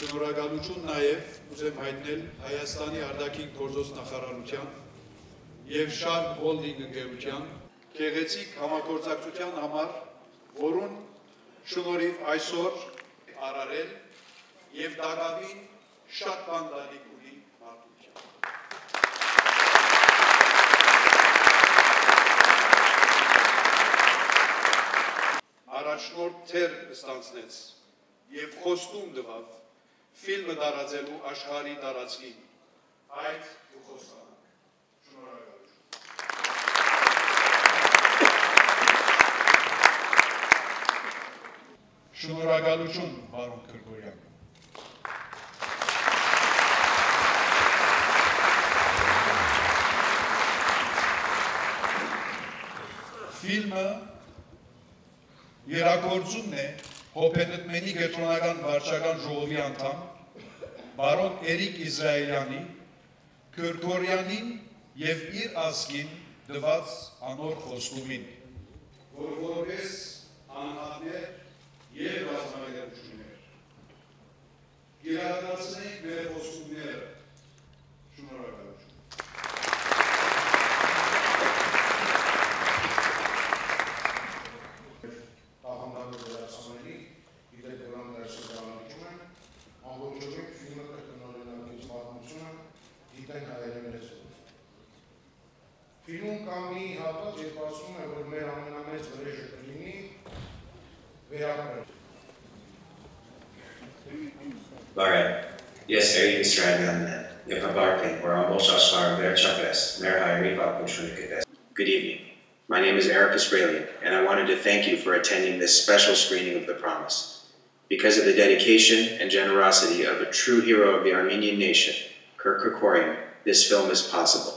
Շնորհակալություն նաև ուզեմ հայտնել Հայաստանի արտաքին գործոս նախարարության և Շարլ Հոլդինգ ընկերության գեղեցիկ համագործակցության համար, որուն շնորհիվ այսօր արարել և դակավին շատ բան տալիք ունի մարդության։ Առաջնորդ թեր ստանցնեց և խոստում տվավ ֆիլմը տարածելու աշխարհի տարածքին, այդ դու խոստանանք։ Շնորհակալություն։ Շնորհակալություն, պարոն Գրիգորյան։ Ֆիլմը երագործումն է Հոփեդմենի կենտրոնական վարչական ժողովի անդամ բարոն Էրիկ Իսրայելյանի Գրիգորյանին և իր ազգին տված անոր խոստումին, որ որպես անհատներ և ռազմավարություններ իրականացնենք մեր խոստումները։ Շնորհակալություն։ Ֆիլմում կա մի հատված, երբ ասում է, որ մեր ամենամեծ վրեժը կլինի վերապրել։ Բարև, ես Էրիկ Իսրայելյանն եմ, և հպարտին, որ ամբողջ աշխարհը վերջապես մեր հայրենի պատմությունը կտեսնի։ Good evening. My name is Eric Israelian, and I wanted to thank you for attending this special screening of The Promise. Because of the dedication and generosity of a true hero of the Armenian nation, Kirk Kerkorian, this film is possible.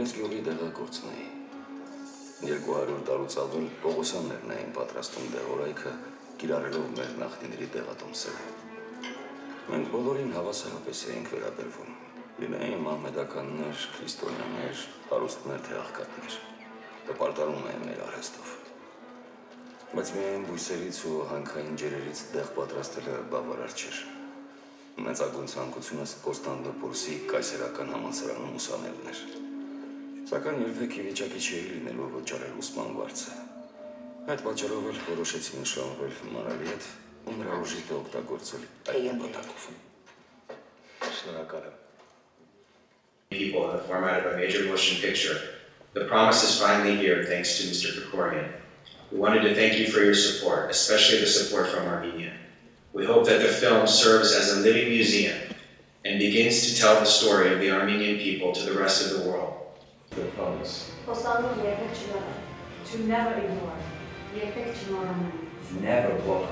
Ես գյուղի դեղագործն էի։ 200 տարուց ավել Պողոսյաններն էին պատրաստում դեղորայքը, կիրառելով մեր նախնիների դեղատոմսերը։ Մենք բոլորին հավասարապես էինք վերաբերվում։ Լինեին մահմեդականներ, քրիստոնյաներ, հարուստներ թե աղքատներ։ Տպարտանում էին մեր արհեստով։ Բայց միայն բույսերից ու հանքային ջերերից դեղ պատրաստելը բավարար չէր։ Մեծագույն ցանկությունս Կոստանդնուպոլսի կայսերական համալսարանում ուսանելն էր։ Սակայն երբեք ի վիճակի չէի լինելու վճարել ուսման վարձը։ Այդ պատճառով էլ որոշեցի նշանվել Մանալի հետ ու նրա ուժիկը օգտագործել այդ նպատակով։ Շնորհակալ եմ։ People have formatted a major motion picture. The Promise is finally here thanks to Mr. Kerkorian. We wanted to thank you for your support, especially the support from Armenia. We hope that the film serves as a living museum and begins to tell the story of the Armenian people to the rest of the world. The Promise. To never ignore. Never walk